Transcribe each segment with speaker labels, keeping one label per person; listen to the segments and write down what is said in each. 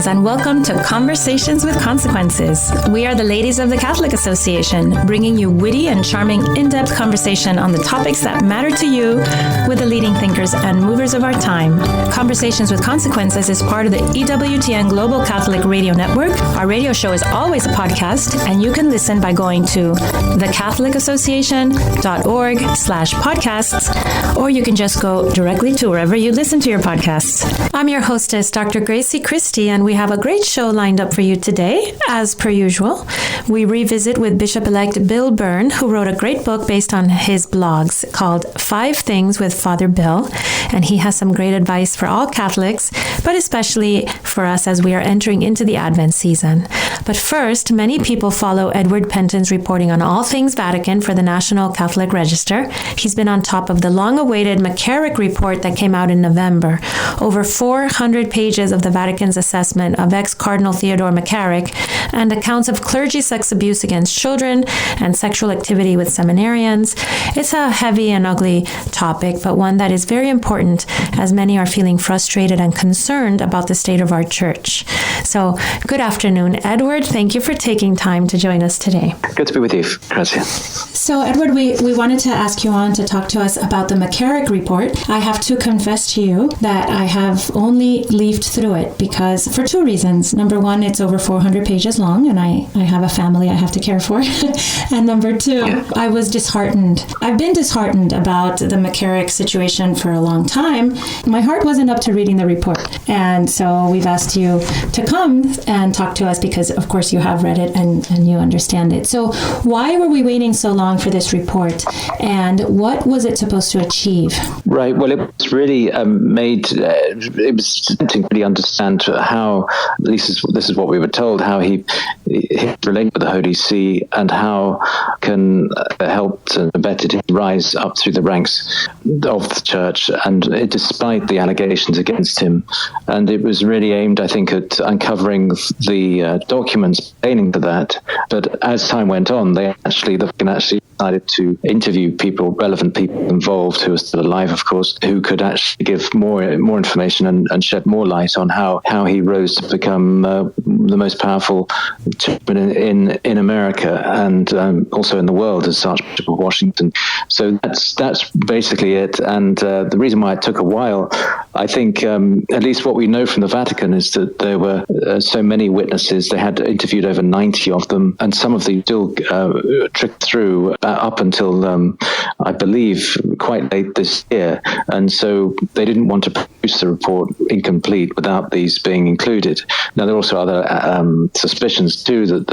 Speaker 1: Greetings and welcome to Conversations with Consequences. We are the ladies of the Catholic Association, bringing you witty and charming in-depth conversation on the topics that matter to you with the leading thinkers and movers of our time. Conversations with Consequences is part of the EWTN Global Catholic Radio Network. Our radio show is always a podcast, and you can listen by going to thecatholicassociation.org/podcasts, or you can just go directly to wherever you listen to your podcasts. I'm your hostess, Dr. Grazie Christie, and we have a great show lined up for you today. As per usual, we revisit with Bishop-elect Bill Byrne, who wrote a great book based on his blogs called 5 Things with Father Bill, and he has some great advice for all Catholics, but especially for us as we are entering into the Advent season. But first, many people follow Edward Pentin's reporting on all things Vatican for the National Catholic Register. He's been on top of the long-awaited McCarrick Report that came out in November. Over 400 pages of the Vatican's assessment of ex-Cardinal Theodore McCarrick and accounts of clergy sex abuse against children and sexual activity with seminarians. It's a heavy and ugly topic, but one that is very important as many are feeling frustrated and concerned about the state of our church. So, good afternoon, Edward. Thank you for taking time to join us today.
Speaker 2: Good to be with you, Grazie.
Speaker 1: So, Edward, we wanted to ask you on to talk to us about the McCarrick Report. I have to confess to you that I have only leafed through it because for 2 reasons. Number one, it's over 400 pages long, and I have a family I have to care for. And number 2, I was disheartened. I've been disheartened about the McCarrick situation for a long time. My heart wasn't up to reading the report. And so we've asked you to come and talk to us because, of course, you have read it and you understand it. So why were we waiting so long for this report? And what was it supposed to achieve?
Speaker 2: Right. Well, it was really it was tempting to really understand how, at least this is what we were told, how he related with the Holy See and how can helped and abetted him rise up through the ranks of the church, and despite the allegations against him. And it was really aimed, I think, at uncovering the documents pertaining to that. But as time went on, the Vatican actually decided to interview relevant people involved who are still alive, of course, who could actually give more information and shed more light on how he rose to become the most powerful chairman in America and also in the world as Archbishop of Washington. So that's basically it. And the reason why it took a while, I think, at least what we know from the Vatican, is that there were so many witnesses. They had interviewed over 90 of them, and some of them still tricked through up until, I believe, quite late this year. And so they didn't want to produce the report incomplete without these being included. Now, there are also other suspicions, too, that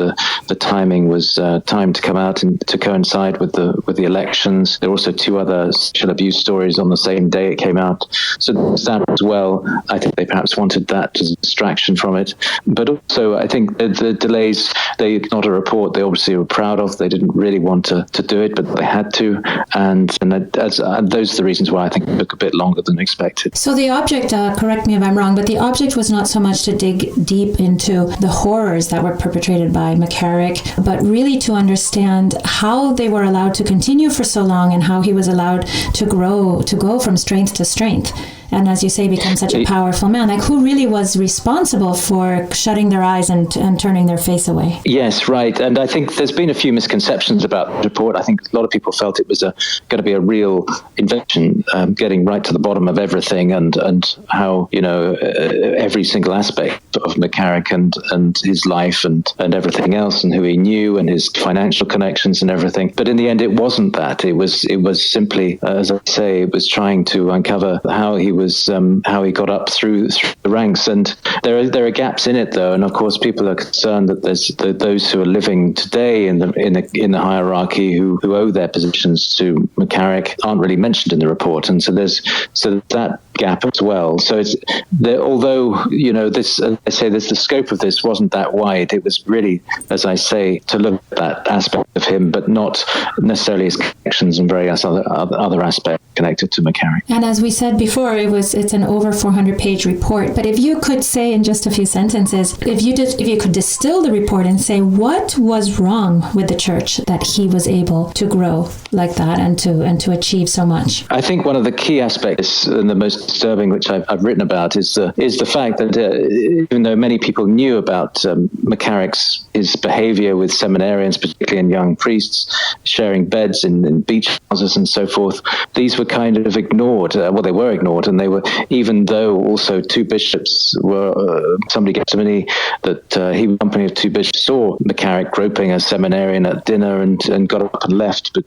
Speaker 2: the timing was timed to come out and to coincide with the elections. There are also 2 other sexual abuse stories on the same day it came out. So that as well, I think they perhaps wanted that as a distraction from it. But also, I think the delays, not a report they obviously were proud of. They didn't really want to do it, but they had to. And those are the reasons why I think it took a bit longer than expected.
Speaker 1: So the object, correct me if I'm wrong, but the object was not so much to dig deep into the horrors that were perpetrated by McCarrick, but really to understand how they were allowed to continue for so long and how he was allowed to go from strength to strength. And as you say, become such a powerful man. Like, who really was responsible for shutting their eyes and turning their face away? Yes, right.
Speaker 2: And I think there's been a few misconceptions about the report. I think a lot of people felt it was going to be a real invention, getting right to the bottom of everything and how, every single aspect of McCarrick and his life and everything else, and who he knew and his financial connections and everything. But in the end, it wasn't that. It was simply, as I say, it was trying to uncover how he got up through the ranks. And there are gaps in it, though, and of course people are concerned that there's those who are living today in the hierarchy who owe their positions to McCarrick aren't really mentioned in the report, and so there's that gap as well. So it's although this, I say, the scope of this wasn't that wide. It was really, as I say, to look at that aspect of him, but not necessarily his connections and various other aspects connected to McCarrick.
Speaker 1: And as we said before, it's an over 400-page report. But if you could say in just a few sentences, if you could distill the report and say what was wrong with the church that he was able to grow like that and to achieve so much.
Speaker 2: I think one of the key aspects and the most disturbing, which I've written about, is the fact that even though many people knew about McCarrick's his behavior with seminarians, particularly in young priests, sharing beds in beach houses and so forth, these were kind of ignored. They were ignored, and they were, even though also two bishops were, somebody gave testimony that he was in company of two bishops, saw McCarrick groping a seminarian at dinner and got up and left,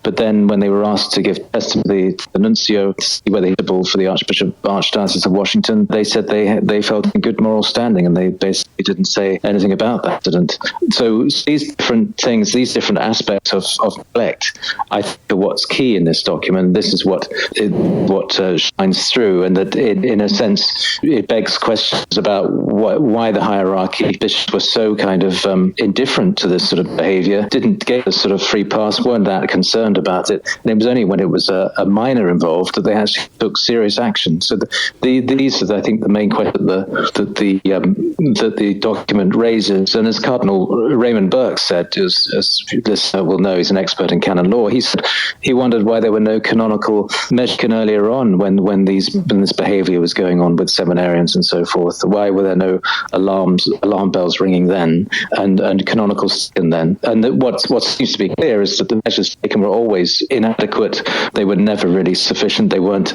Speaker 2: but then when they were asked to give testimony to the nuncio to see whether he was for the Archdiocese of Washington, they said they felt in good moral standing, and they basically didn't say anything about that incident. So these different things, these different aspects of neglect, I think are what's key in this document. This is what shines through, and that in a sense it begs questions about why the hierarchy, bishops were so kind of indifferent to this sort of behavior, didn't get a sort of free pass, weren't that concerned about it, and it was only when it was a minor involved that they actually took serious action. So these are, I think, the main question that the document raises. And as Cardinal Raymond Burke said, as listener will know, he's an expert in canon law, he said he wondered why there were no canonical measures earlier on when this behavior was going on with seminarians and so forth. Why were there no alarm bells ringing then and canonical then? And what seems to be clear is that the measures taken were always inadequate. They were never really sufficient. They weren't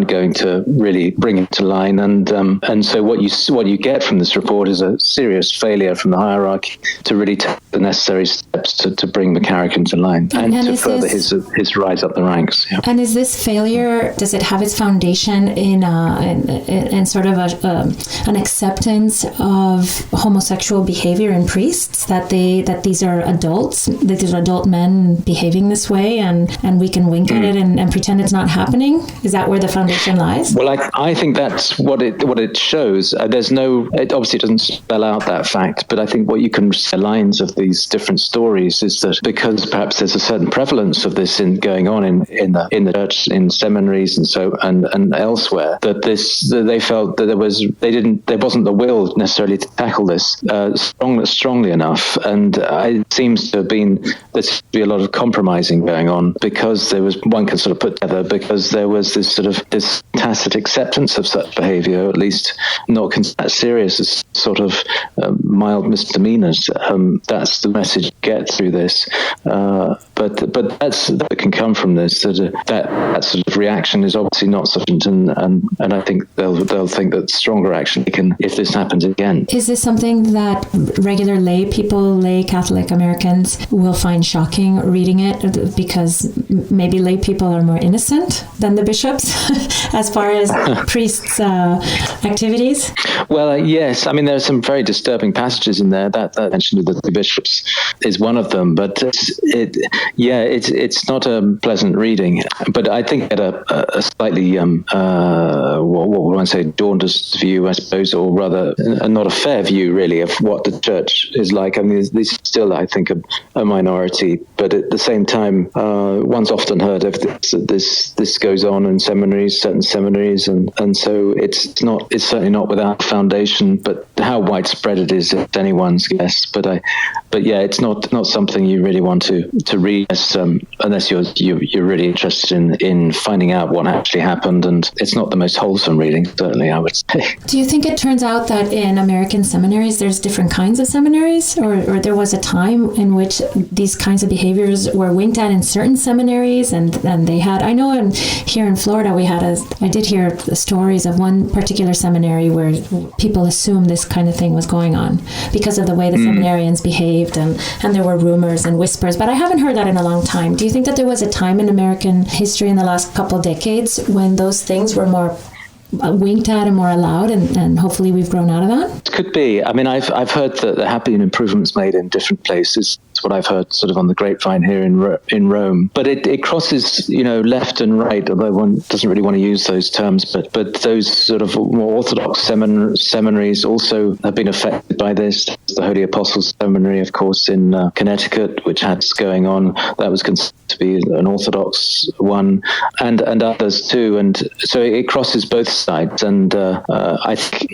Speaker 2: going to really bring it to line. And so what you get from this report is a serious failure from the hierarchy to really take the necessary steps to bring McCarrick into line and to further his rise up the ranks. Yeah.
Speaker 1: And is this failure, does it have its foundation in sort of an acceptance of homosexual behavior in priests, that these are adults, that these are adult men behaving this way, and we can wink at it and pretend it's not happening? Is that where the foundation lies?
Speaker 2: Well, I think that's what it shows. It obviously doesn't spell out that fact, but I think what you can see lines of these different stories is that because perhaps there's a certain prevalence of this going on in the church, in seminaries and elsewhere, that they felt that there wasn't the will necessarily to tackle this strongly enough, and it seems to have been there's be a lot of compromising going on, because one can sort of put together, because there was this tacit acceptance of such behavior, at least not as serious as sort of mild misdemeanors. That's the message you get through this. But that can come from this. That sort of reaction is obviously not sufficient, and I think they'll think that stronger action can, if this happens again.
Speaker 1: Is this something that regular lay Catholic Americans will find shocking reading it, because maybe lay people are more innocent than the bishops as far as priests' activities?
Speaker 2: Well, yes. I mean, there are some very disturbing passages in there. That mention of the bishops is one of them, but it's not a pleasant reading. But I think at a slightly what would one say, jaundiced view, I suppose, or rather not a fair view really of what the church is like. I mean, this is still, I think, a minority, but at the same time, one's often heard of this goes on in certain seminaries, and so it's certainly not without foundation. But how widespread it is, it's anyone's guess. But yeah, it's not something you really want to read unless you're really interested in finding out what actually happened, and it's not the most wholesome reading, certainly, I would say.
Speaker 1: Do you think it turns out that in American seminaries there's different kinds of seminaries, or there was a time in which these kinds of behaviors were winked at in certain seminaries, and they had, I know here in Florida I did hear the stories of one particular seminary where people assumed this kind of thing was going on because of the way the seminarians behaved, and there were rumors and whispers, but I haven't heard that in a long time. Do you think that there was a time in American history in the last couple of decades when those things were more winked at and more allowed, and hopefully we've grown out of that?
Speaker 2: It could be. I mean, I've heard that there have been improvements made in different places. That's what I've heard sort of on the grapevine here in Rome. But it crosses, left and right, although one doesn't really want to use those terms. But those sort of more orthodox seminaries also have been affected by this. The Holy Apostles Seminary, of course, in Connecticut, which had this going on, that was considered to be an orthodox one, and others too. And so it crosses both sides. And I think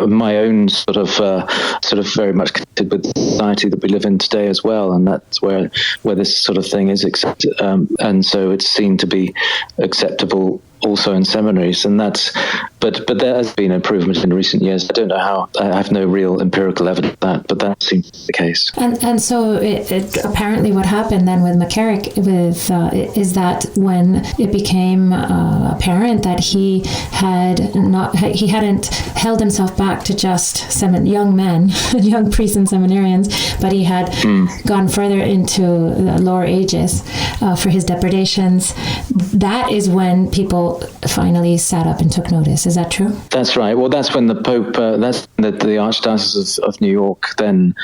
Speaker 2: my own sort of very much connected with the society that we live in today as well, and that's where this sort of thing is accepted, and so it's seen to be acceptable also in seminaries, and but there has been improvement in recent years. I don't know how. I have no real empirical evidence of that, but that seems to be the case.
Speaker 1: And so it apparently what happened then with McCarrick is that when it became apparent that he hadn't held himself back to just young men, young priests and seminarians, but he had gone further into the lower ages for his depredations. That is when people finally sat up and took notice. Is that true?
Speaker 2: That's right. Well, that's when the Pope, that's when the Archdiocese of New York then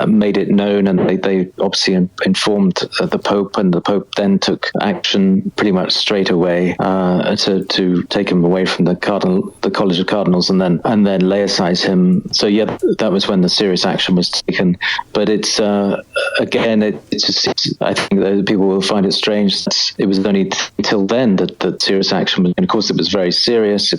Speaker 2: made it known, and they obviously informed the Pope, and the Pope then took action pretty much straight away to take him away from the College of Cardinals, and then laicize him. So yeah, that was when the serious action was taken. But it's again, it's just, I think that people will find it strange that it was only until then that serious action was. And of course, it was very serious.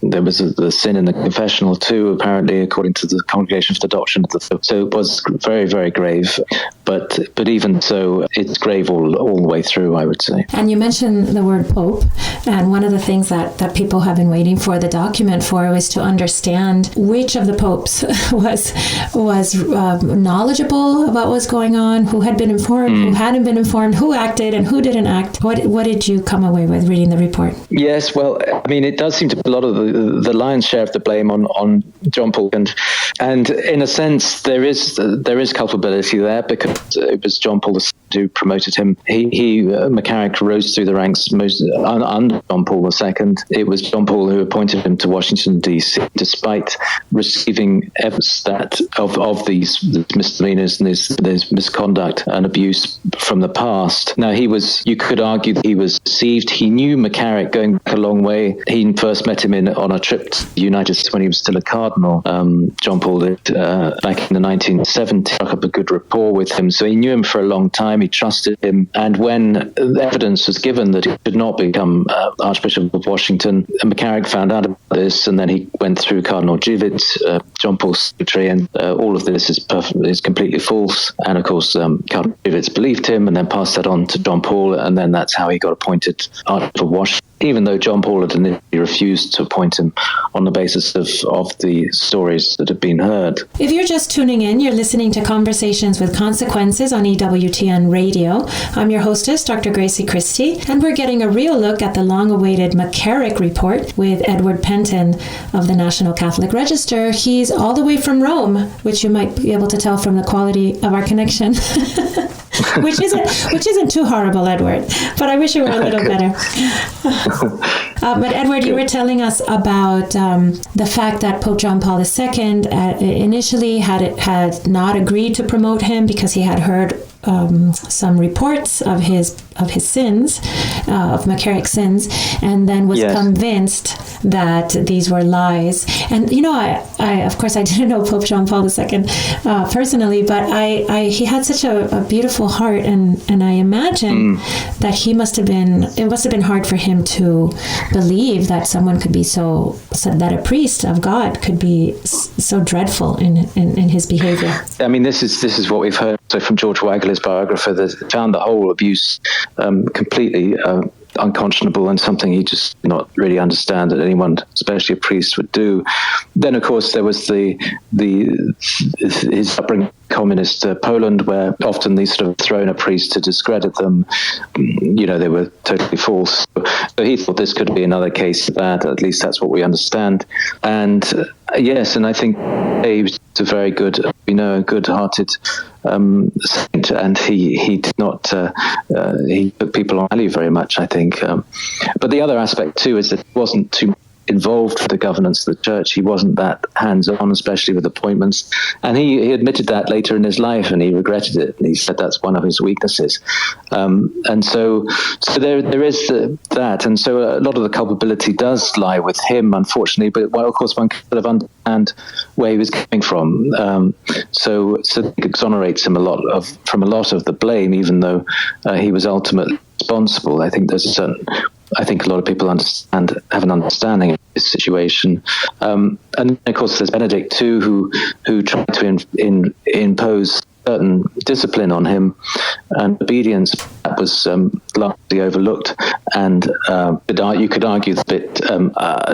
Speaker 2: There was the sin in the confessional too, apparently, according to the Congregation for the Doctrine of the Faith. So it was very, very grave. But even so, it's grave all the way through, I would say.
Speaker 1: And you mentioned the word Pope, and one of the things that people have been waiting for the document for was to understand which of the popes was knowledgeable about what was going on, who had been informed, who hadn't been informed, who acted and who didn't act. What did you come away with reading the report?
Speaker 2: Yes, well, I mean, it does seem to be a lot of the lion's share of the blame on John Paul, and in a sense there is culpability there, because it was John Paul II who promoted him. McCarrick rose through the ranks under John Paul II. It was John Paul who appointed him to Washington D.C. despite receiving evidence of these misdemeanors and this misconduct and abuse from the past. Now you could argue that he was deceived. He knew McCarrick going back a long way. He first met him on a trip to the United States when he was still a cardinal. John Paul did back in the 1970s, struck up a good rapport with him. So he knew him for a long time. He trusted him. And when evidence was given that he could not become Archbishop of Washington, McCarrick found out about this, and then he went through Cardinal Givet, John Paul's secretary, and all of this is completely false. And of course, Cardinal Givet believed him and then passed that on to John Paul, and then that's how he got appointed Archbishop of Washington, even though John Paul had initially refused to appoint him on the basis of the stories that had been heard.
Speaker 1: If you're just tuning in, you're listening to Conversations with Consequences on EWTN Radio. I'm your hostess, Dr. Grazie Christie, and we're getting a real look at the long-awaited McCarrick Report with Edward Pentin of the National Catholic Register. He's all the way from Rome, which you might be able to tell from the quality of our connection. which isn't too horrible, Edward, but I wish it were a little better. But Edward, you were telling us about the fact that Pope John Paul II initially had not agreed to promote him because he had heard some reports of his sins, of McCarrick's sins, and then was convinced that these were lies. And I of course I didn't know Pope John Paul II personally, but he had such a beautiful heart, and I imagine that it must have been hard for him to believe that someone could be that a priest of God could be so dreadful in his behavior.
Speaker 2: I mean, this is what we've heard from George Weigel, his biographer, that found the whole abuse completely unconscionable and something he just did not really understand that anyone, especially a priest, would do. Then, of course, there was his upbringing in communist Poland, where often they sort of thrown a priest to discredit them. They were totally false. So he thought this could be another case of that. At least that's what we understand. And yes, and I think he was a very good, good-hearted saint, and he did not he took people on value very much, I think. But the other aspect too is that he wasn't too involved with the governance of the church. He wasn't that hands-on, especially with appointments, and he admitted that later in his life, and he regretted it, and he said that's one of his weaknesses. And so there is that, and so a lot of the culpability does lie with him, unfortunately. But of course, one can sort of understand where he was coming from. So it exonerates him from a lot of the blame, even though he was ultimately responsible. I think a lot of people have an understanding of this situation. And of course, there's Benedict too, who tried to impose certain discipline on him and obedience that was largely overlooked, and you could argue a bit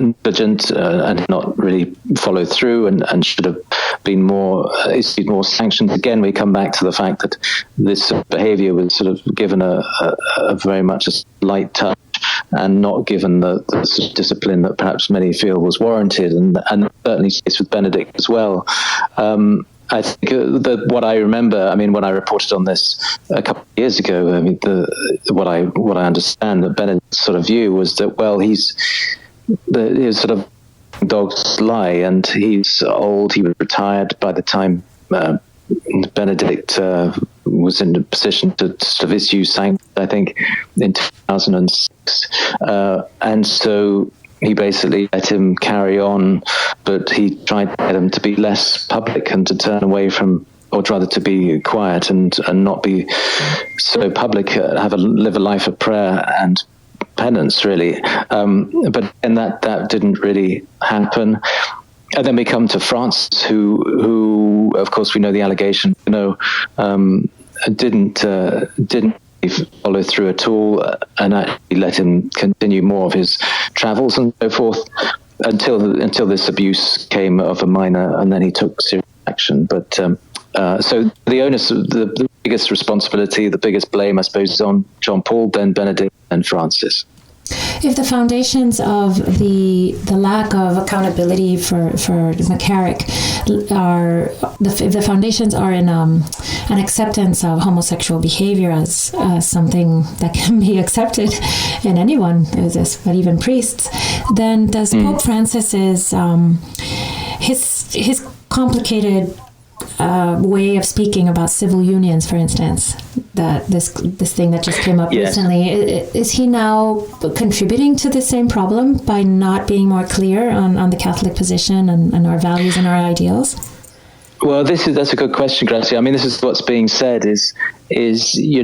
Speaker 2: negligent and not really followed through, and should have been issued more sanctions. Again, we come back to the fact that this behavior was sort of given a very much a light touch, and not given the sort of discipline that perhaps many feel was warranted, and certainly it's with Benedict as well. I think what I remember, when I reported on this a couple of years ago, what I understand that Benedict's sort of view was that, well, he's sort of dog's lie, and he's old. He was retired by the time Benedict was in a position to sort of issue sanctions, I think, in 2006. And so he basically let him carry on, but he tried to get him to be less public and to turn away from, or rather to be quiet and not be so public, live a life of prayer and penance, really. But that didn't really happen. And then we come to Francis, who of course we know the allegation, didn't follow through at all, and actually let him continue more of his travels and so forth until this abuse came of a minor, and then he took serious action. But so the onus of the biggest responsibility, the biggest blame, I suppose, is on John Paul, then Benedict, and Francis.
Speaker 1: If the foundations of the lack of accountability for McCarrick if the foundations are in an acceptance of homosexual behavior as something that can be accepted in anyone, but even priests, then does Pope Francis's his complicated way of speaking about civil unions, for instance, that this thing that just came up recently, is he now contributing to the same problem by not being more clear on the Catholic position and our values and our ideals?
Speaker 2: Well, that's a good question, Grazie. This is what's being said is he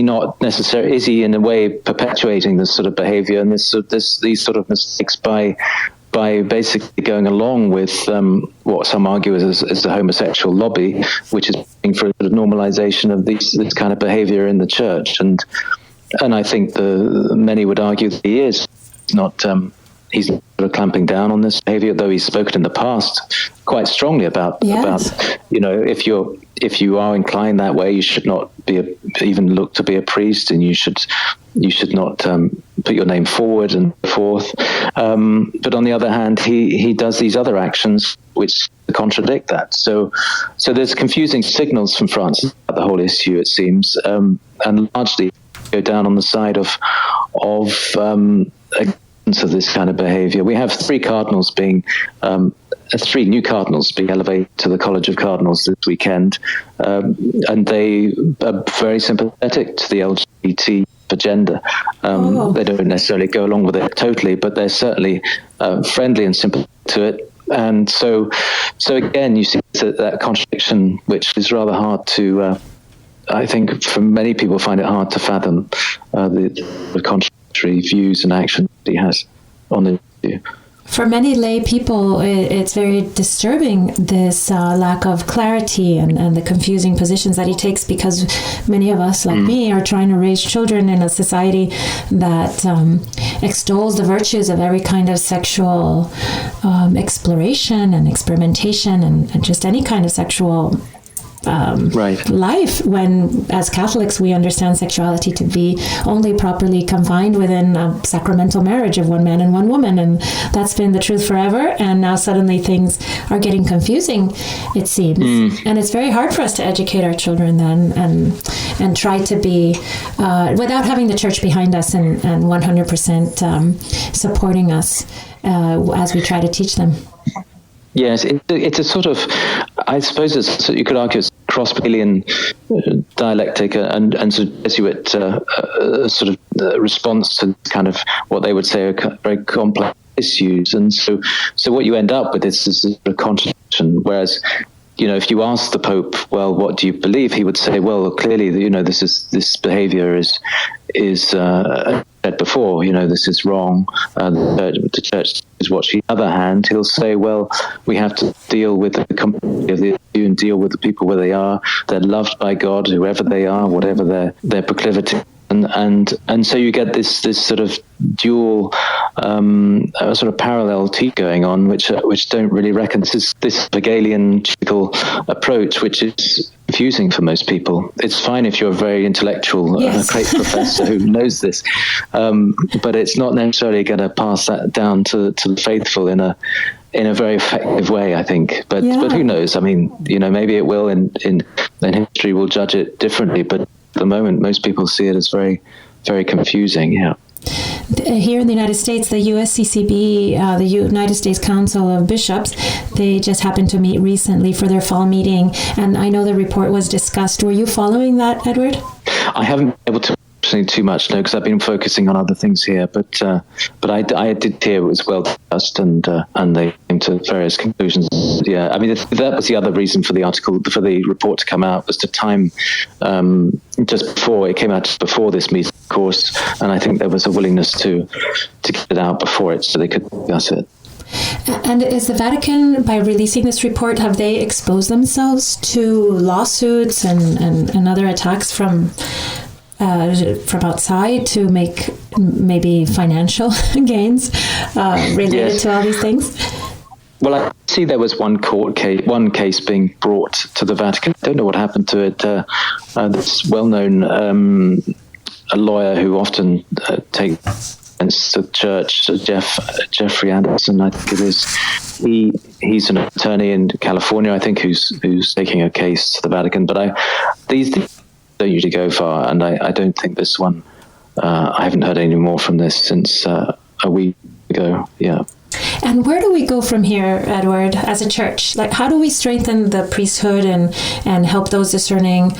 Speaker 2: not necessarily, is he in a way perpetuating this sort of behavior and these sort of mistakes by basically going along with what some argue is the homosexual lobby, which is looking for a sort of normalization of this kind of behavior in the church, and I think many would argue that he is not. He's sort of clamping down on this behavior, though he's spoken in the past quite strongly about if you are inclined that way, you should not even look to be a priest, and you should not put your name forward and so forth. But on the other hand, he does these other actions which contradict that. So there's confusing signals from Francis about the whole issue, it seems, and largely go down on the side of this kind of behavior. We have three new cardinals being elevated to the College of Cardinals this weekend, and they are very sympathetic to the LGBT agenda. They don't necessarily go along with it totally, but they're certainly friendly and sympathetic to it. And so again, you see that contradiction, which is rather hard to, I think, for many people find it hard to fathom the contradictory views and actions that he has on the issue.
Speaker 1: For many lay people, it's very disturbing, this lack of clarity and the confusing positions that he takes, because many of us, like me, are trying to raise children in a society that extols the virtues of every kind of sexual exploration and experimentation and just any kind of sexual life, when as Catholics we understand sexuality to be only properly confined within a sacramental marriage of one man and one woman, and that's been the truth forever, and now suddenly things are getting confusing, it seems. And it's very hard for us to educate our children then and try to be without having the church behind us and 100% supporting us as we try to teach them.
Speaker 2: Yes, it's a sort of, I suppose you could argue it's cross-Palian dialectic and Jesuit sort of response to kind of what they would say are very complex issues. And so what you end up with is a contradiction, whereas if you ask the Pope, well, what do you believe? He would say, well, clearly, this behavior is said before, this is wrong. The church is watching. On the other hand, he'll say, well, we have to deal with the complexity of the issue and deal with the people where they are. They're loved by God, whoever they are, whatever their proclivity. And so you get this sort of dual, sort of parallel teeth going on, which don't really reckon. This Hegelian approach, which is confusing for most people. It's fine if you're a very intellectual,
Speaker 1: yes.
Speaker 2: great professor who knows this, but it's not necessarily going to pass that down to the faithful in a very effective way, I think. But who knows? I mean, maybe it will, and history will judge it differently. But at the moment, most people see it as very, very confusing. Yeah.
Speaker 1: Here in the United States, the USCCB, the United States Council of Bishops, they just happened to meet recently for their fall meeting, and I know the report was discussed. Were you following that, Edward?
Speaker 2: I haven't been able to too much, no, because I've been focusing on other things here. But I did hear it was well discussed, and they came to various conclusions. Yeah, I mean that was the other reason for the article, for the report to come out, was to time just before it came out, just before this meeting, of course. And I think there was a willingness to get it out before it, so they could discuss it.
Speaker 1: And is the Vatican, by releasing this report, have they exposed themselves to lawsuits and other attacks from outside to make maybe financial gains related to all these things?
Speaker 2: Well, I see there was one case being brought to the Vatican. I don't know what happened to it. This well-known a lawyer who often takes against the church, Jeffrey Anderson, I think it is. He's an attorney in California, I think, who's taking a case to the Vatican. But these don't usually go far, and I don't think this one. I haven't heard any more from this since a week ago. Yeah.
Speaker 1: And where do we go from here, Edward, as a church? Like, how do we strengthen the priesthood and help those discerning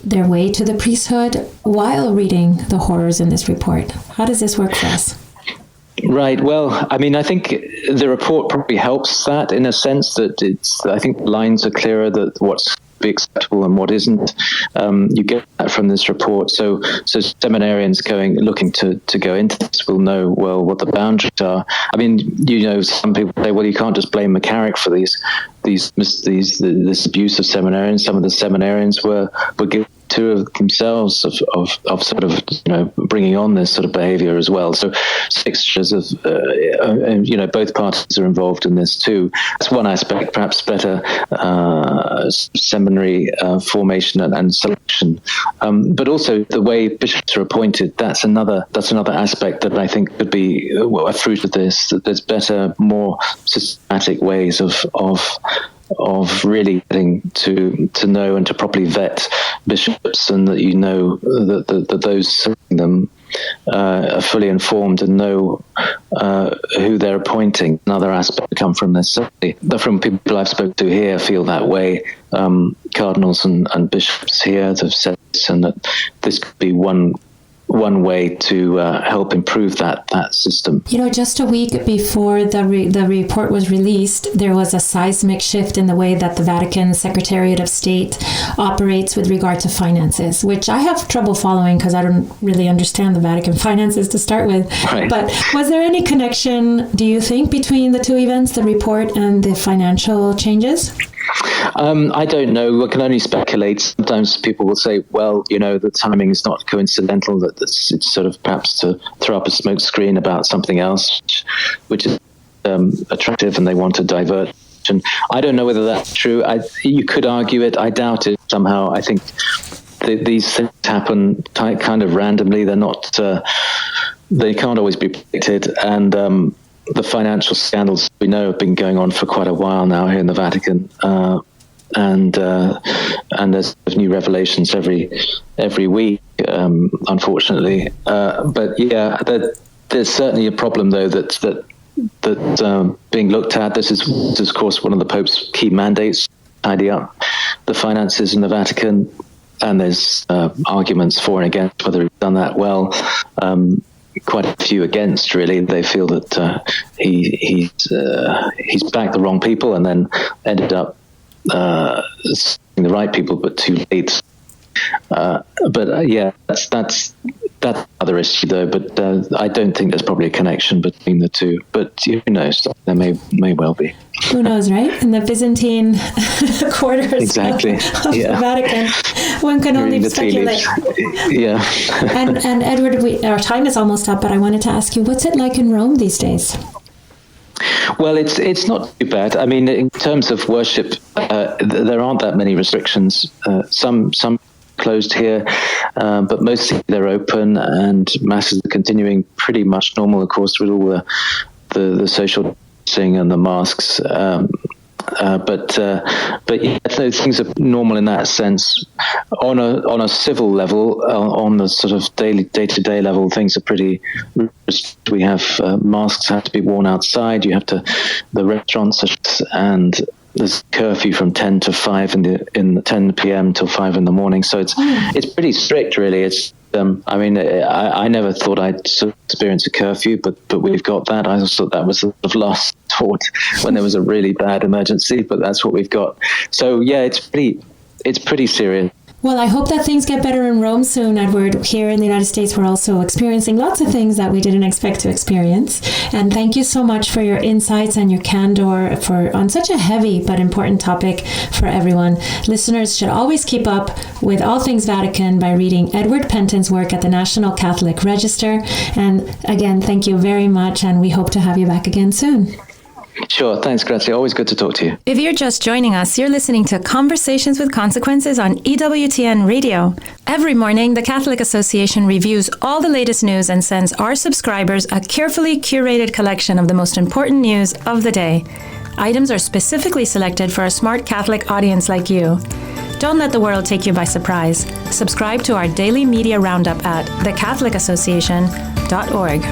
Speaker 1: their way to the priesthood while reading the horrors in this report? How does this work for us?
Speaker 2: Right. Well, I mean, I think the report probably helps that in a sense that I think lines are clearer, that what's be acceptable and what isn't. You get that from this report. So seminarians looking to go into this will know well what the boundaries are. I mean, some people say, well, you can't just blame McCarrick for this abuse of seminarians. Some of the seminarians were guilty of themselves of sort of bringing on this sort of behavior as well. So mixtures of both parties are involved in this too. That's one aspect, perhaps better seminary formation and selection, but also the way bishops are appointed. That's another aspect that I think could be a fruit of this. That there's better, more systematic ways of really getting to know and to properly vet bishops, and that that those serving them are fully informed and know who they're appointing. Another aspect to come from this. Certainly, from people I've spoken to here feel that way. Cardinals and bishops here have said this, and that this could be one way to help improve that system.
Speaker 1: Just a week before the report was released, there was a seismic shift in the way that the Vatican Secretariat of State operates with regard to finances, which I have trouble following because I don't really understand the Vatican finances to start with.
Speaker 2: Right.
Speaker 1: But was there any connection, do you think, between the two events, the report and the financial changes?
Speaker 2: I don't know. We can only speculate. Sometimes people will say, well, the timing is not coincidental, that it's sort of perhaps to throw up a smoke screen about something else, which is attractive, and they want to divert. And I don't know whether that's true. You could argue it. I doubt it somehow. I think these things happen kind of randomly. They're not. They can't always be predicted. And the financial scandals we know have been going on for quite a while now here in the Vatican, and there's new revelations every week, unfortunately. But yeah, there's certainly a problem though that being looked at. This is of course one of the Pope's key mandates: tidy up the finances in the Vatican, and there's arguments for and against whether he's done that well. Quite a few against, really. They feel that he's backed the wrong people and then ended up the right people, but too late. That's another issue, though. But I don't think there's probably a connection between the two. But who knows? There may well be.
Speaker 1: Who knows, right? In the Byzantine quarters
Speaker 2: exactly.
Speaker 1: of the Vatican, one can only speculate.
Speaker 2: Yeah.
Speaker 1: and Edward, our time is almost up, but I wanted to ask you, what's it like in Rome these days?
Speaker 2: Well, it's not too bad. I mean, in terms of worship, there aren't that many restrictions. Some closed here, but mostly they're open, and masses are continuing pretty much normal, of course, with all the social distancing and the masks. But yeah, so things are normal in that sense. On a civil level, on the sort of day-to-day level, things are pretty. We have masks have to be worn outside. You have to, the restaurants and there's curfew from 10 to 5 in 10 p.m. till 5 in the morning. So it's pretty strict, really. It's I mean, I never thought I'd sort of experience a curfew, but we've got that. I just thought that was sort of last thought when there was a really bad emergency, but that's what we've got. So yeah, it's pretty serious.
Speaker 1: Well, I hope that things get better in Rome soon, Edward. Here in the United States, we're also experiencing lots of things that we didn't expect to experience. And thank you so much for your insights and your candor on such a heavy but important topic for everyone. Listeners should always keep up with all things Vatican by reading Edward Pentin's work at the National Catholic Register. And again, thank you very much, and we hope to have you back again soon.
Speaker 2: Sure. Thanks, Grazie. Always good to talk to you.
Speaker 1: If you're just joining us, you're listening to Conversations with Consequences on EWTN Radio. Every morning, the Catholic Association reviews all the latest news and sends our subscribers a carefully curated collection of the most important news of the day. Items are specifically selected for a smart Catholic audience like you. Don't let the world take you by surprise. Subscribe to our daily media roundup at thecatholicAssociation.org.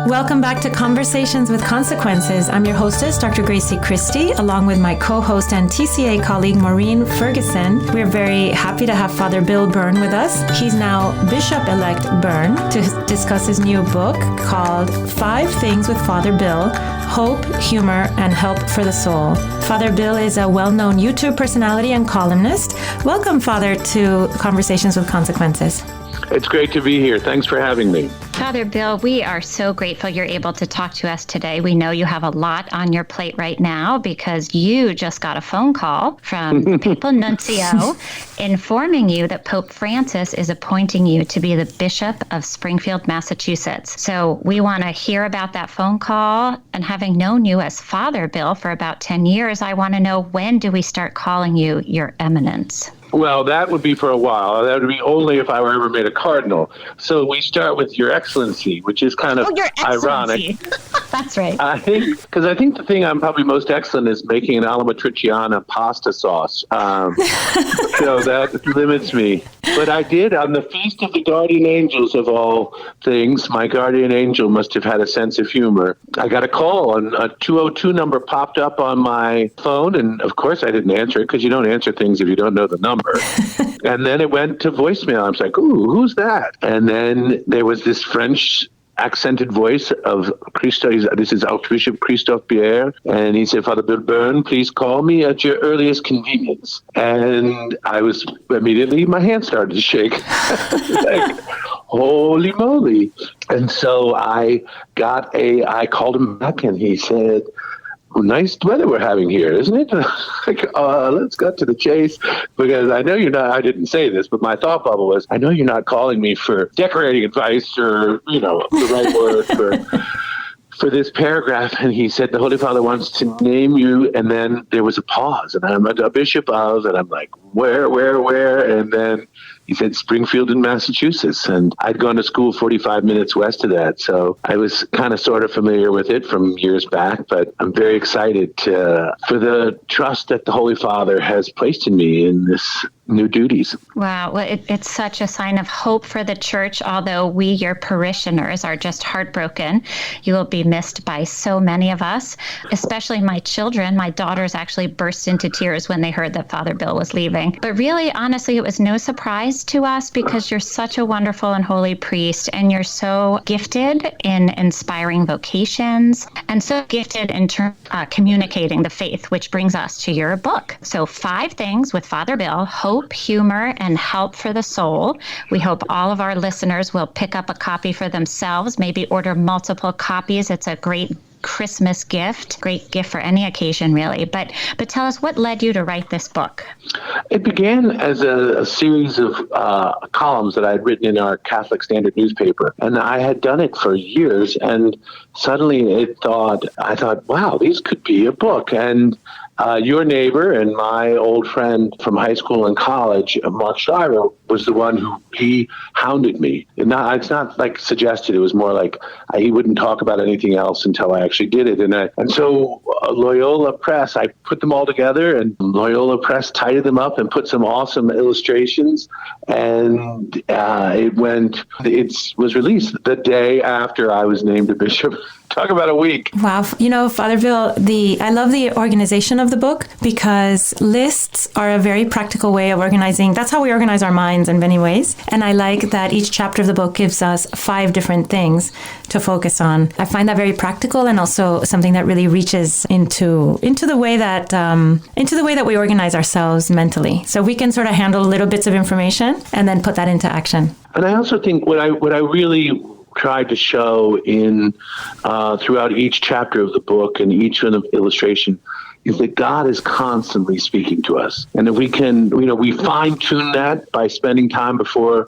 Speaker 1: Welcome back to Conversations with Consequences. I'm your hostess, Dr. Grazie Christie, along with my co-host and TCA colleague, Maureen Ferguson. We're very happy to have Father Bill Byrne with us. He's now Bishop-elect Byrne to discuss his new book called 5 Things with Father Bill: Hope, Humor, and Help for the Soul. Father Bill is a well-known YouTube personality and columnist. Welcome, Father, to Conversations with Consequences.
Speaker 3: It's great to be here. Thanks for having me.
Speaker 4: Father Bill, we are so grateful you're able to talk to us today. We know you have a lot on your plate right now because you just got a phone call from the Papal Nuncio informing you that Pope Francis is appointing you to be the Bishop of Springfield, Massachusetts. So we want to hear about that phone call, and having known you as Father Bill for about 10 years, I want to know, when do we start calling you Your Eminence?
Speaker 3: Well, that would be for a while. That would be only if I were ever made a cardinal. So we start with Your Excellency, which is kind of ironic.
Speaker 4: That's right.
Speaker 3: I think the thing I'm probably most excellent is making an alla matriciana pasta sauce. So that limits me. But I did, on the Feast of the Guardian Angels of all things, my guardian angel must have had a sense of humor. I got a call, and a 202 number popped up on my phone, and of course I didn't answer it, because you don't answer things if you don't know the number. And then it went to voicemail. I was like, ooh, who's that? And then there was this French accented voice of Christophe. This is Archbishop Christophe Pierre. And he said, Father Bill Byrne, please call me at your earliest convenience. And I was immediately, my hand started to shake. Like, holy moly. And so I called him back, and he said, well, nice weather we're having here, isn't it? Like, let's cut to the chase, because I know you're not, I didn't say this, but my thought bubble was, I know you're not calling me for decorating advice or, the right word for this paragraph. And he said, the Holy Father wants to name you. And then there was a pause, and I'm a bishop of, and I'm like, where? And then he said, Springfield in Massachusetts. And I'd gone to school 45 minutes west of that. So I was kind of sort of familiar with it from years back, but I'm very excited for the trust that the Holy Father has placed in me in this new duties.
Speaker 4: Wow. Well, it's such a sign of hope for the church, although we, your parishioners, are just heartbroken. You will be missed by so many of us, especially my children. My daughters actually burst into tears when they heard that Father Bill was leaving. But really, honestly, it was no surprise to us because you're such a wonderful and holy priest, and you're so gifted in inspiring vocations and so gifted in communicating the faith, which brings us to your book. So 5 things with Father Bill: hope, humor, and help for the soul. We hope all of our listeners will pick up a copy for themselves, maybe order multiple copies. It's a great Christmas gift, great gift for any occasion, really. But tell us, what led you to write this book?
Speaker 3: It began as a series of columns that I had written in our Catholic Standard newspaper, and I had done it for years. And suddenly I thought, wow, these could be a book. And your neighbor and my old friend from high school and college, Mark Schreiber, was the one he hounded me. It's not like suggested. It was more like he wouldn't talk about anything else until I actually did it. And so Loyola Press, I put them all together, and Loyola Press tidied them up and put some awesome illustrations. And it was released the day after I was named a bishop. Talk about a week.
Speaker 1: Wow. Father Bill, I love the organization of the book, because lists are a very practical way of organizing. That's how we organize our minds in many ways. And I like that each chapter of the book gives us 5 different things to focus on. I find that very practical, and also something that really reaches into the way that we organize ourselves mentally. So we can sort of handle little bits of information and then put that into action.
Speaker 3: And I also think what I really tried to show in throughout each chapter of the book and each one of illustration is that God is constantly speaking to us. And if we can, we fine-tune that by spending time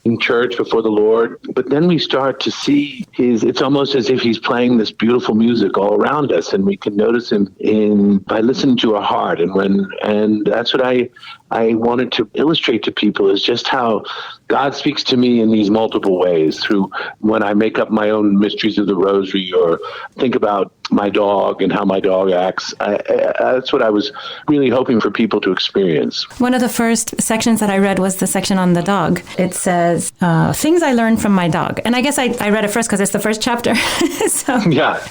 Speaker 3: in church before the Lord, but then we start to see it's almost as if he's playing this beautiful music all around us, and we can notice him by listening to our heart. And that's what I wanted to illustrate to people, is just how God speaks to me in these multiple ways, through when I make up my own mysteries of the rosary or think about my dog and how my dog acts. That's what I was really hoping for people to experience.
Speaker 1: One of the first sections that I read was the section on the dog. It says, things I learned from my dog. And I guess I read it first because it's the first chapter.
Speaker 3: Yeah.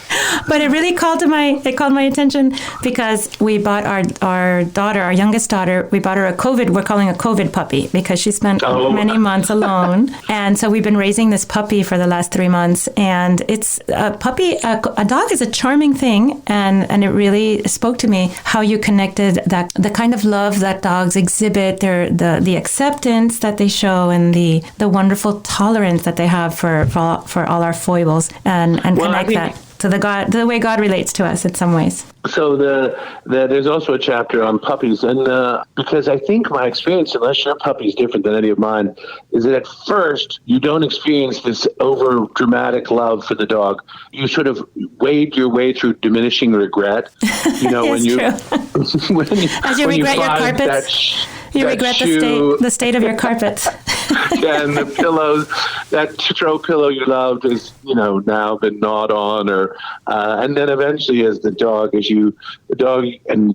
Speaker 1: But it really called my attention, because we bought our youngest daughter, we bought her we're calling a COVID puppy, because she spent many months alone. And so we've been raising this puppy for the last 3 months. And it's a puppy, a dog is a charming thing. And it really spoke to me how you connected the kind of love that dogs exhibit, the acceptance that they show, and the wonderful tolerance that they have for all our foibles, and connect that to the way God relates to us in some ways.
Speaker 3: So there's also a chapter on puppies, and because I think my experience, unless your puppy is different than any of mine, is that at first you don't experience this over dramatic love for the dog. You sort of wade your way through diminishing regret.
Speaker 1: When you as you regret your carpets. You regret the state of your carpet.
Speaker 3: Yeah, and the pillows, that throw pillow you loved is, now been gnawed on, and then eventually the dog and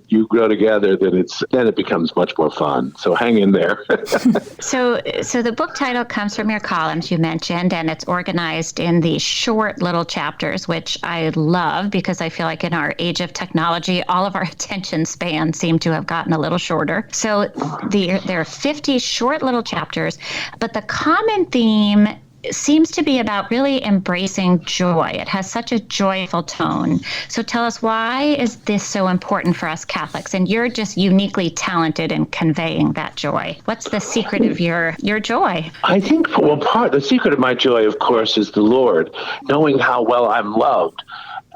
Speaker 3: you grow together, then it becomes much more fun. So hang in there.
Speaker 4: So the book title comes from your columns you mentioned, and it's organized in these short little chapters, which I love, because I feel like in our age of technology, all of our attention spans seem to have gotten a little shorter. So there are 50 short little chapters, but the common theme seems to be about really embracing joy. It has such a joyful tone. So tell us, why is this so important for us Catholics? And you're just uniquely talented in conveying that joy. What's the secret of your joy?
Speaker 3: I think, the secret of my joy, of course, is the Lord, knowing how well I'm loved.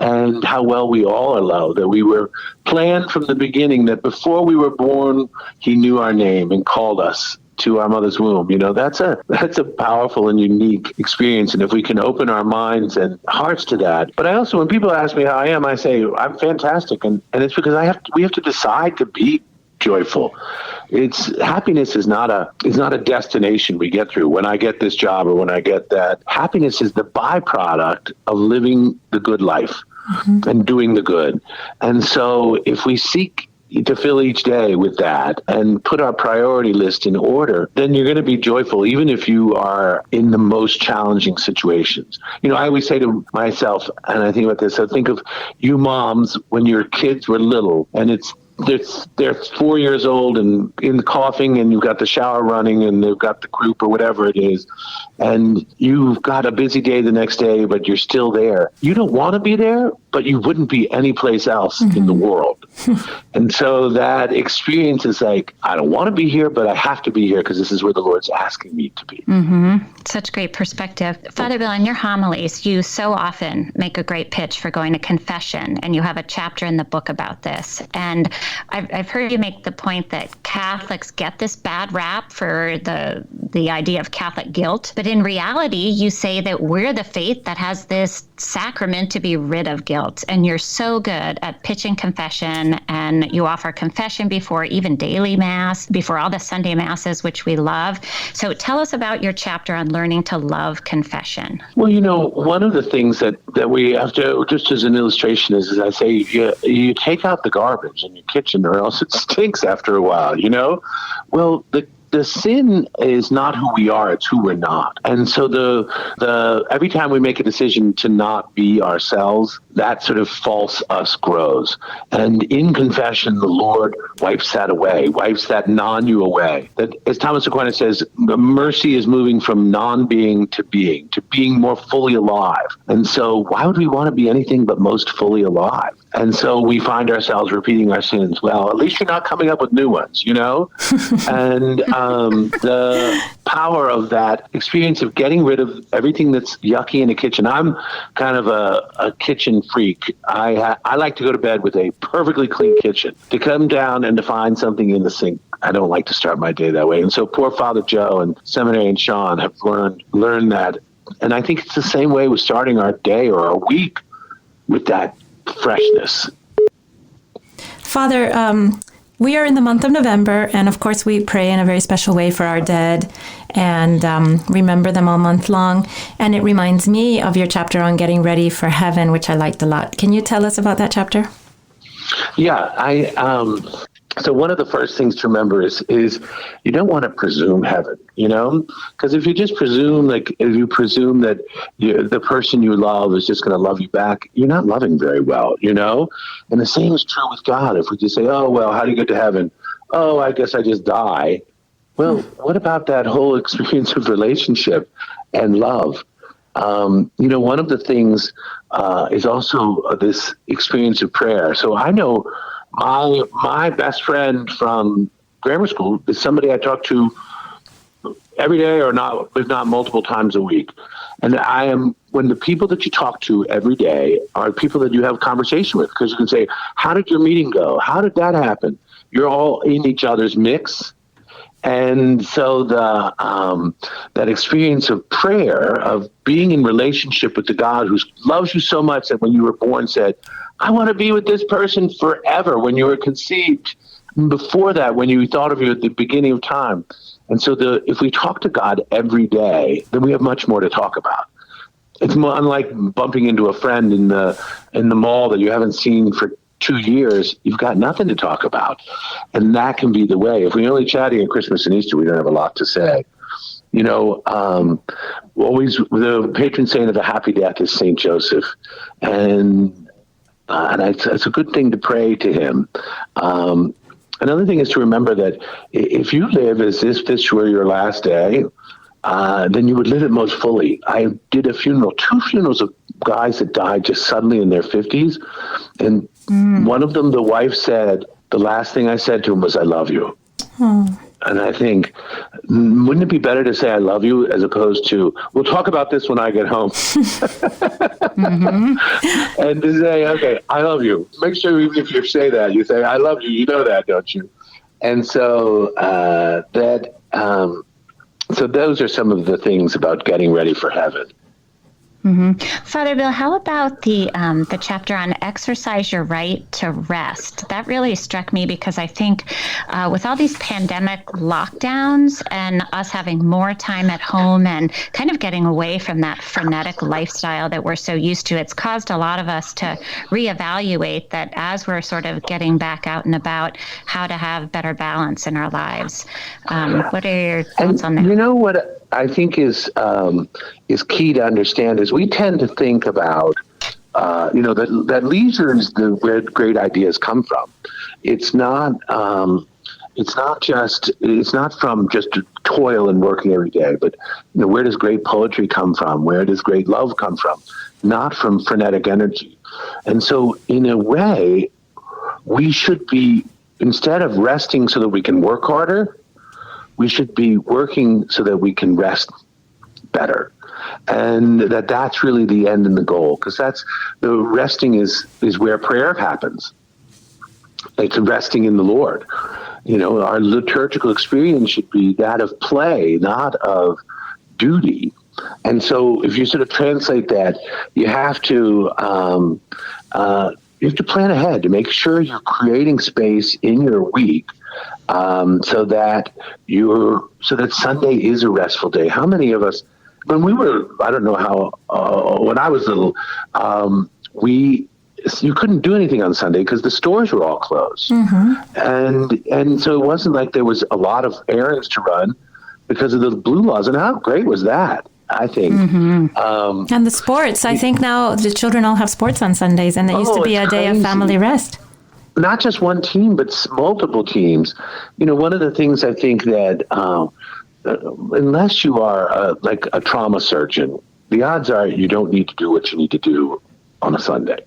Speaker 3: And how well we all are loved, that we were planned from the beginning, that before we were born, he knew our name and called us to our mother's womb. That's a powerful and unique experience. And if we can open our minds and hearts to that. But I also, when people ask me how I am, I say, I'm fantastic. And it's because we have to decide to be joyful. Happiness is not a destination we get through. When I get this job or when I get that, happiness is the byproduct of living the good life and doing the good. And so if we seek to fill each day with that and put our priority list in order, then you're going to be joyful, even if you are in the most challenging situations. You know, I always say to myself, and I think about this, I think of you moms when your kids were little and they're 4 years old and in coughing, and you've got the shower running and they've got the croup or whatever it is, and you've got a busy day the next day, but you're still there. You don't want to be there, but you wouldn't be anyplace else in the world. And so that experience is like, I don't want to be here, but I have to be here because this is where the Lord's asking me to be.
Speaker 4: Such great perspective. Father Bill, in your homilies, you so often make a great pitch for going to confession, and you have a chapter in the book about this. And I've heard you make the point that Catholics get this bad rap for the idea of Catholic guilt, but in reality, you say that we're the faith that has this sacrament to be rid of guilt. And you're so good at pitching confession, and you offer confession before even daily Mass, before all the Sunday Masses, which we love. So tell us about your chapter on learning to love confession.
Speaker 3: Well, you know, one of the things that we have to, just as an illustration, is I say, you take out the garbage in your kitchen or else it stinks after a while, you know? Well, the sin is not who we are, it's who we're not. And so the every time we make a decision to not be ourselves, that sort of false us grows. And in confession, the Lord wipes that away, wipes that non-you away. That, as Thomas Aquinas says, mercy is moving from non-being to being more fully alive. And so why would we want to be anything but most fully alive? And so we find ourselves repeating our sins. Well, at least you're not coming up with new ones, you know? And the power of that experience of getting rid of everything that's yucky in the kitchen. I'm kind of a kitchen freak. I like to go to bed with a perfectly clean kitchen. To come down and to find something in the sink, I don't like to start my day that way. And so poor Father Joe and Seminary and Sean have learned that. And I think it's the same way with starting our day or our week with that freshness.
Speaker 1: Father, we are in the month of November, and of course we pray in a very special way for our dead and remember them all month long. And it reminds me of your chapter on getting ready for heaven, which I liked a lot. Can you tell us about that chapter?
Speaker 3: Yeah, so one of the first things to remember is you don't want to presume heaven, you know? Because if you just presume, that the person you love is just going to love you back, you're not loving very well, you know? And the same is true with God. If we just say, oh, well, how do you get to heaven? Oh, I guess I just die. Well, what about that whole experience of relationship and love? You know, one of the things is also this experience of prayer. So I know my best friend from grammar school is somebody I talk to every day, or not, if not multiple times a week. And when the people that you talk to every day are people that you have conversation with, because you can say, how did your meeting go? How did that happen? You're all in each other's mix. And so that experience of prayer, of being in relationship with the God who loves you so much that when you were born said, I want to be with this person forever, when you were conceived, before that, when you thought of you at the beginning of time. And so if we talk to God every day, then we have much more to talk about. It's more unlike bumping into a friend in the mall that you haven't seen for 2 years. You've got nothing to talk about. And that can be the way. If we're only chatting at Christmas and Easter, we don't have a lot to say. You know, always the patron saint of a happy death is Saint Joseph. And it's a good thing to pray to him. Another thing is to remember that if you live as if this were your last day, then you would live it most fully. I did two funerals of guys that died just suddenly in their 50s. And one of them, the wife said, the last thing I said to him was, I love you. And I think, wouldn't it be better to say I love you as opposed to, we'll talk about this when I get home? And to say, okay, I love you. Make sure even if you say that, you say, I love you. You know that, don't you? And so so those are some of the things about getting ready for heaven.
Speaker 4: Father Bill, how about the chapter on exercise your right to rest? That really struck me because I think with all these pandemic lockdowns and us having more time at home and kind of getting away from that frenetic lifestyle that we're so used to, it's caused a lot of us to reevaluate that as we're sort of getting back out and about, how to have better balance in our lives. What are your thoughts on that?
Speaker 3: You know what I think is key to understand is we tend to think about, that leisure is where great ideas come from. It's not from just toil and working every day, but where does great poetry come from? Where does great love come from? Not from frenetic energy. And so in a way, we should be, instead of resting so that we can work harder, we should be working so that we can rest better. And that's really the end and the goal, because that's the resting is where prayer happens. It's resting in the Lord. Our liturgical experience should be that of play, not of duty. And so if you sort of translate that, you have to plan ahead to make sure you're creating space in your week so that Sunday is a restful day. How many of us, when we were, I don't know how, when I was little, you couldn't do anything on Sunday because the stores were all closed. And so it wasn't like there was a lot of errands to run because of the blue laws. And how great was that, I think.
Speaker 1: And the sports, I think now the children all have sports on Sundays, and it used to be a day of family rest.
Speaker 3: Not just one team, but multiple teams. One of the things I think that unless you are like a trauma surgeon, the odds are you don't need to do what you need to do on a Sunday.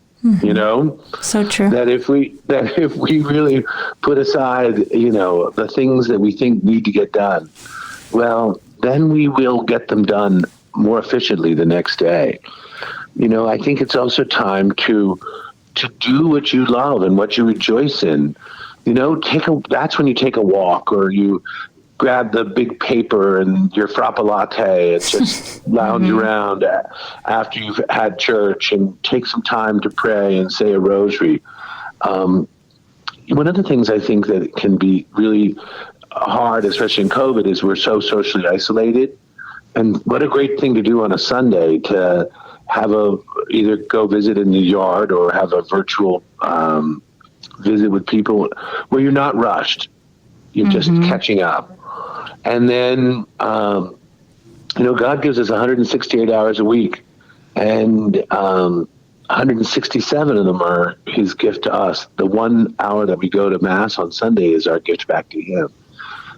Speaker 1: So true.
Speaker 3: That if we really put aside, the things that we think need to get done, well, then we will get them done more efficiently the next day. I think it's also time to do what you love and what you rejoice in. That's when you take a walk, or you grab the big paper and your frappa latte and just lounge around after you've had church and take some time to pray and say a rosary. One of the things I think that can be really hard, especially in COVID, is we're so socially isolated. And what a great thing to do on a Sunday to have either go visit in the yard or have a virtual visit with people where you're not rushed. You're just catching up. And then, God gives us 168 hours a week, and 167 of them are his gift to us. The 1 hour that we go to Mass on Sunday is our gift back to him.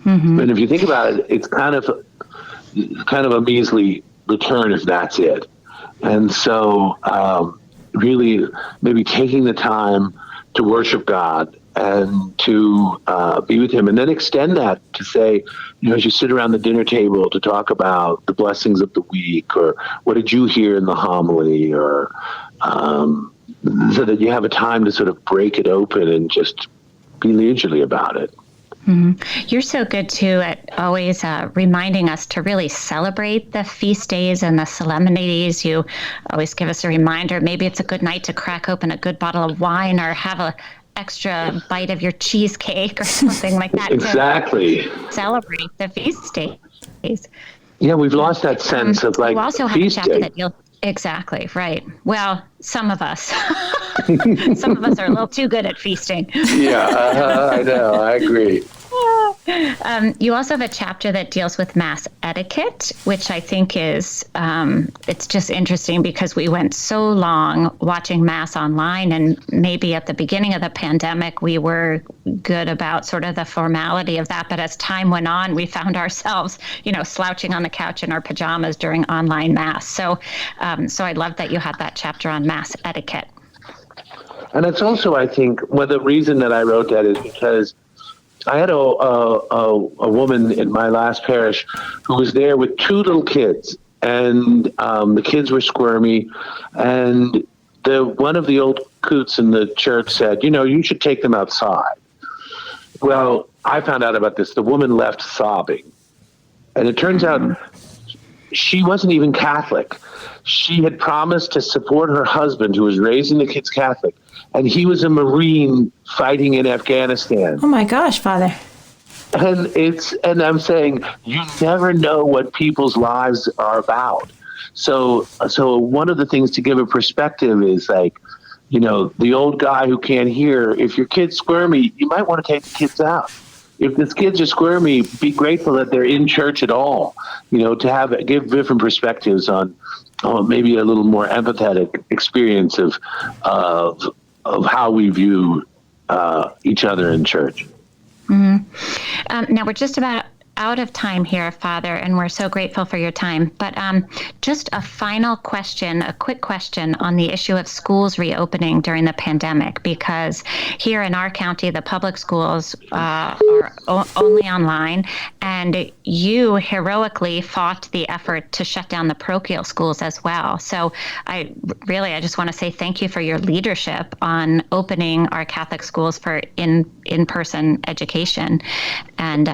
Speaker 3: And if you think about it, it's kind of a measly return if that's it. And so really maybe taking the time to worship God and to be with him, and then extend that to say, as you sit around the dinner table to talk about the blessings of the week, or what did you hear in the homily, or so that you have a time to sort of break it open and just be leisurely about it.
Speaker 4: You're so good, too, at always reminding us to really celebrate the feast days and the solemnities. You always give us a reminder. Maybe it's a good night to crack open a good bottle of wine, or have a extra bite of your cheesecake or something like that.
Speaker 3: Exactly.
Speaker 4: To celebrate the feast days.
Speaker 3: Yeah, we've lost that sense of like
Speaker 4: you also have
Speaker 3: feast
Speaker 4: a chapter
Speaker 3: day.
Speaker 4: that you'll exactly right. Well, some of us, some of us are a little too good at feasting.
Speaker 3: Yeah, I know. I agree.
Speaker 4: You also have a chapter that deals with Mass etiquette, which I think is, it's just interesting because we went so long watching Mass online, and maybe at the beginning of the pandemic, we were good about sort of the formality of that. But as time went on, we found ourselves, slouching on the couch in our pajamas during online Mass. So I love that you had that chapter on Mass etiquette.
Speaker 3: And it's also, I think, the reason that I wrote that is because I had a woman in my last parish who was there with 2 little kids, and the kids were squirmy, and one of the old coots in the church said, you should take them outside. Well, I found out about this. The woman left sobbing, and it turns out she wasn't even Catholic. She had promised to support her husband, who was raising the kids Catholic, and he was a Marine fighting in Afghanistan.
Speaker 1: Oh my gosh, Father.
Speaker 3: And I'm saying, you never know what people's lives are about. So one of the things to give a perspective is like, you know, the old guy who can't hear, if your kid's squirmy, you might want to take the kids out. If the kids are squirmy, be grateful that they're in church at all, you know, to give different perspectives on maybe a little more empathetic experience of how we view each other in church.
Speaker 4: Mm-hmm. Now we're just about out of time here, Father, and we're so grateful for your time. But just a final question, a quick question on the issue of schools reopening during the pandemic, because here in our county, the public schools are only online, and you heroically fought the effort to shut down the parochial schools as well. So I just want to say thank you for your leadership on opening our Catholic schools for in-person education. And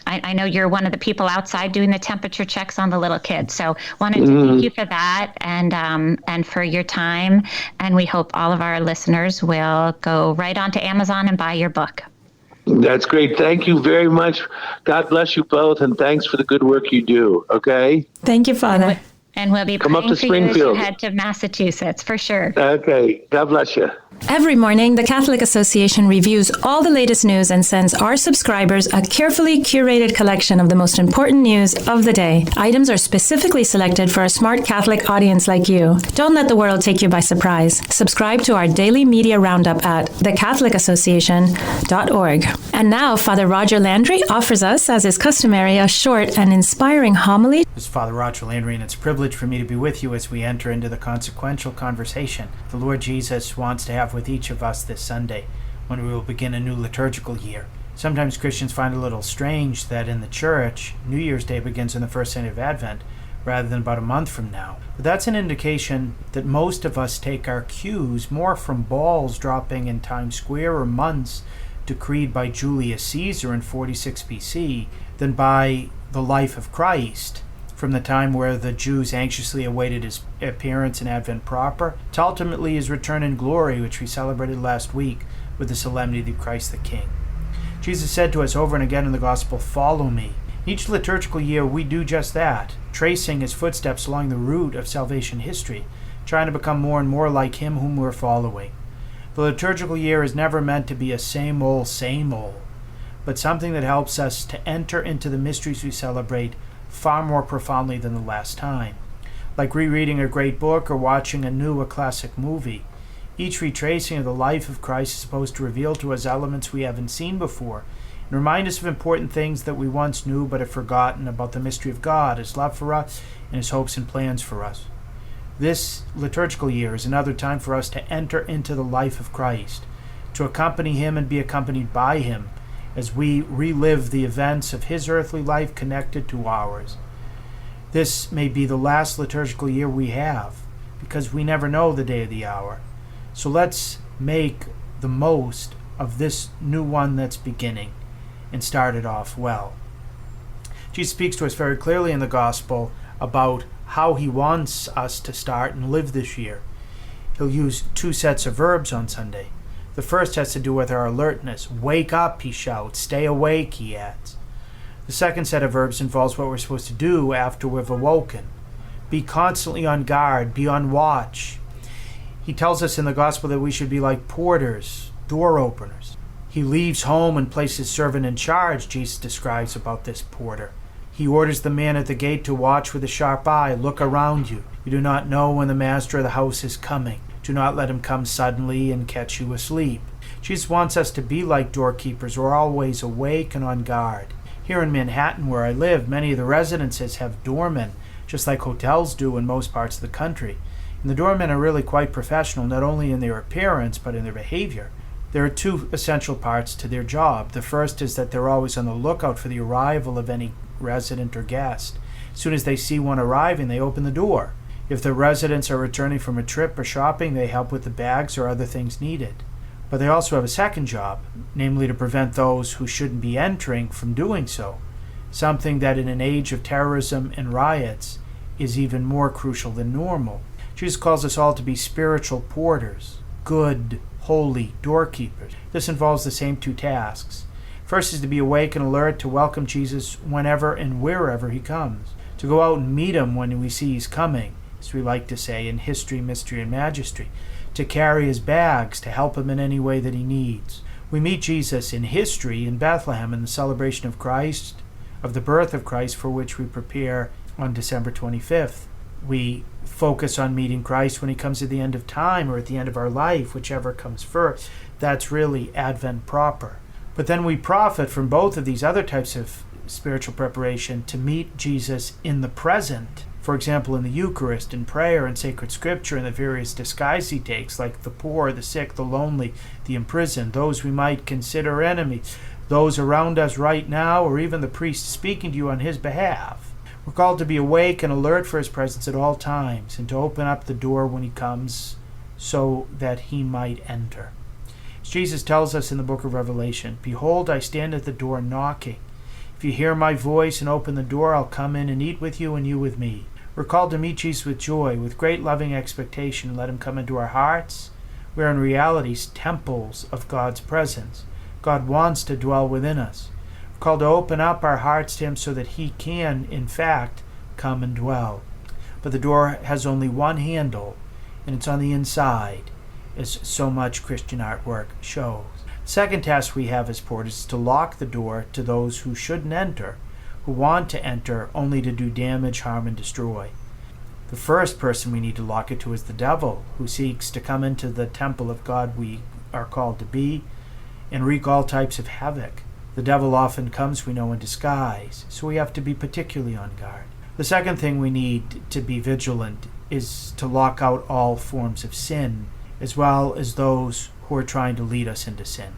Speaker 4: I know you're one of the people outside doing the temperature checks on the little kids. So wanted to thank you for that and for your time. And we hope all of our listeners will go right onto Amazon and buy your book.
Speaker 3: That's great. Thank you very much. God bless you both. And thanks for the good work you do. Okay.
Speaker 1: Thank you, Father.
Speaker 4: And we'll be
Speaker 3: Come up
Speaker 4: praying
Speaker 3: to
Speaker 4: for you as you
Speaker 3: Springfield.
Speaker 4: head to Massachusetts, for sure.
Speaker 3: Okay. God bless you.
Speaker 1: Every morning, the Catholic Association reviews all the latest news and sends our subscribers a carefully curated collection of the most important news of the day. Items are specifically selected for a smart Catholic audience like you. Don't let the world take you by surprise. Subscribe to our daily media roundup at thecatholicassociation.org. And now, Father Roger Landry offers us, as is customary, a short and inspiring homily.
Speaker 5: This is Father Roger Landry, and it's a privilege for me to be with you as we enter into the consequential conversation the Lord Jesus wants to have with each of us this Sunday, when we will begin a new liturgical year. Sometimes Christians find it a little strange that in the Church, New Year's Day begins on the first Sunday of Advent, rather than about a month from now. But that's an indication that most of us take our cues more from balls dropping in Times Square or months decreed by Julius Caesar in 46 BC than by the life of Christ, from the time where the Jews anxiously awaited his appearance in Advent proper, to ultimately his return in glory, which we celebrated last week with the solemnity of Christ the King. Jesus said to us over and again in the Gospel, "Follow me." Each liturgical year we do just that, tracing his footsteps along the route of salvation history, trying to become more and more like him whom we're following. The liturgical year is never meant to be a same old, but something that helps us to enter into the mysteries we celebrate far more profoundly than the last time. Like rereading a great book or watching a classic movie, each retracing of the life of Christ is supposed to reveal to us elements we haven't seen before and remind us of important things that we once knew but have forgotten about the mystery of God, his love for us, and his hopes and plans for us. This liturgical year is another time for us to enter into the life of Christ, to accompany him and be accompanied by him as we relive the events of his earthly life connected to ours. This may be the last liturgical year we have, because we never know the day or the hour. So let's make the most of this new one that's beginning and start it off well. Jesus speaks to us very clearly in the Gospel about how he wants us to start and live this year. He'll use two sets of verbs on Sunday. The first has to do with our alertness. Wake up, he shouts. Stay awake, he adds. The second set of verbs involves what we're supposed to do after we've awoken. Be constantly on guard. Be on watch. He tells us in the Gospel that we should be like porters, door openers. He leaves home and places his servant in charge, Jesus describes about this porter. He orders the man at the gate to watch with a sharp eye. Look around you. You do not know when the master of the house is coming. Do not let him come suddenly and catch you asleep. Jesus wants us to be like doorkeepers who are always awake and on guard. Here in Manhattan, where I live, many of the residences have doormen, just like hotels do in most parts of the country. And the doormen are really quite professional, not only in their appearance, but in their behavior. There are two essential parts to their job. The first is that they're always on the lookout for the arrival of any resident or guest. As soon as they see one arriving, they open the door. If the residents are returning from a trip or shopping, they help with the bags or other things needed. But they also have a second job, namely to prevent those who shouldn't be entering from doing so. something that in an age of terrorism and riots is even more crucial than normal. Jesus calls us all to be spiritual porters, good, holy doorkeepers. This involves the same two tasks. First is to be awake and alert to welcome Jesus whenever and wherever he comes, to go out and meet him when we see he's coming, as we like to say in history, mystery, and majesty, to carry his bags, to help him in any way that he needs. We meet Jesus in history in Bethlehem in the celebration of Christ, of the birth of Christ, for which we prepare on December 25th. We focus on meeting Christ when he comes at the end of time or at the end of our life, whichever comes first. That's really Advent proper. But then we profit from both of these other types of spiritual preparation to meet Jesus in the present. For example, in the Eucharist, in prayer, and sacred scripture, and the various disguises he takes, like the poor, the sick, the lonely, the imprisoned, those we might consider enemies, those around us right now, or even the priest speaking to you on his behalf. We're called to be awake and alert for his presence at all times, and to open up the door when he comes so that he might enter. As Jesus tells us in the book of Revelation, "Behold, I stand at the door knocking. If you hear my voice and open the door, I'll come in and eat with you and you with me." We're called to meet Jesus with joy, with great loving expectation, and let him come into our hearts. We are in reality temples of God's presence. God wants to dwell within us. We're called to open up our hearts to him so that he can, in fact, come and dwell. But the door has only one handle, and it's on the inside, as so much Christian artwork shows. The second task we have as porters is to lock the door to those who shouldn't enter, who want to enter only to do damage, harm, and destroy. The first person we need to lock it to is the devil, who seeks to come into the temple of God we are called to be and wreak all types of havoc. The devil often comes, we know, in disguise, so we have to be particularly on guard. The second thing we need to be vigilant is to lock out all forms of sin, as well as those who are trying to lead us into sin.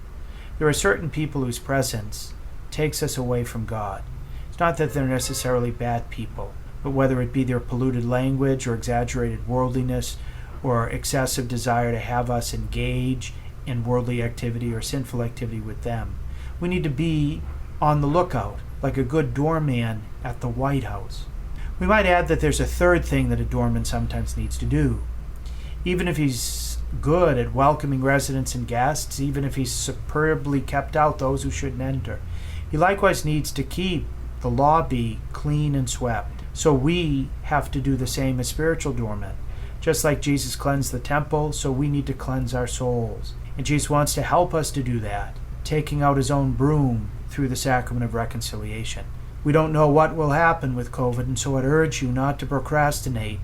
Speaker 5: There are certain people whose presence takes us away from God. It's not that they're necessarily bad people, but whether it be their polluted language or exaggerated worldliness or excessive desire to have us engage in worldly activity or sinful activity with them, we need to be on the lookout, like a good doorman at the White House. We might add that there's a third thing that a doorman sometimes needs to do. Even if he's good at welcoming residents and guests, even if he's superbly kept out those who shouldn't enter, he likewise needs to keep the lobby clean and swept. So we have to do the same as spiritual doormen. Just like Jesus cleansed the temple, so we need to cleanse our souls. And Jesus wants to help us to do that, taking out his own broom through the sacrament of reconciliation. We don't know what will happen with COVID, and so I'd urge you not to procrastinate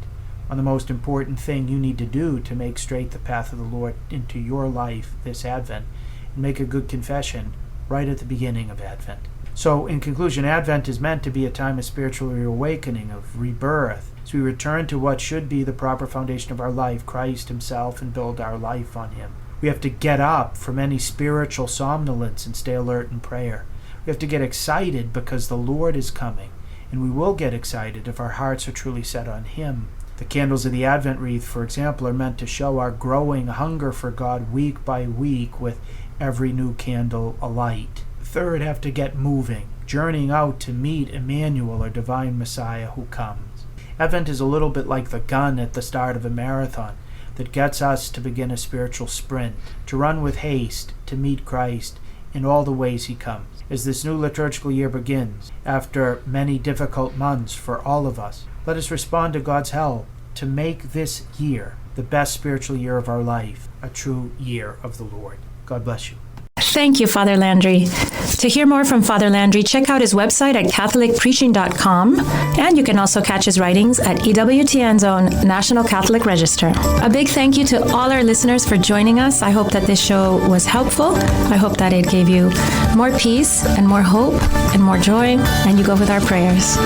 Speaker 5: on the most important thing you need to do to make straight the path of the Lord into your life this Advent, and make a good confession right at the beginning of Advent. So, in conclusion, Advent is meant to be a time of spiritual reawakening, of rebirth, as we return to what should be the proper foundation of our life, Christ himself, and build our life on him. We have to get up from any spiritual somnolence and stay alert in prayer. We have to get excited because the Lord is coming, and we will get excited if our hearts are truly set on him. The candles of the Advent wreath, for example, are meant to show our growing hunger for God week by week with every new candle alight. Third, have to get moving, journeying out to meet Emmanuel, our divine Messiah who comes. Advent is a little bit like the gun at the start of a marathon that gets us to begin a spiritual sprint, to run with haste, to meet Christ in all the ways he comes. As this new liturgical year begins, after many difficult months for all of us, let us respond to God's help to make this year the best spiritual year of our life, a true year of the Lord. God bless you.
Speaker 1: Thank you, Father Landry. To hear more from Father Landry, check out his website at catholicpreaching.com, and you can also catch his writings at EWTN's own National Catholic Register. A big thank you to all our listeners for joining us. I hope that this show was helpful. I hope that it gave you more peace and more hope and more joy, and you go with our prayers.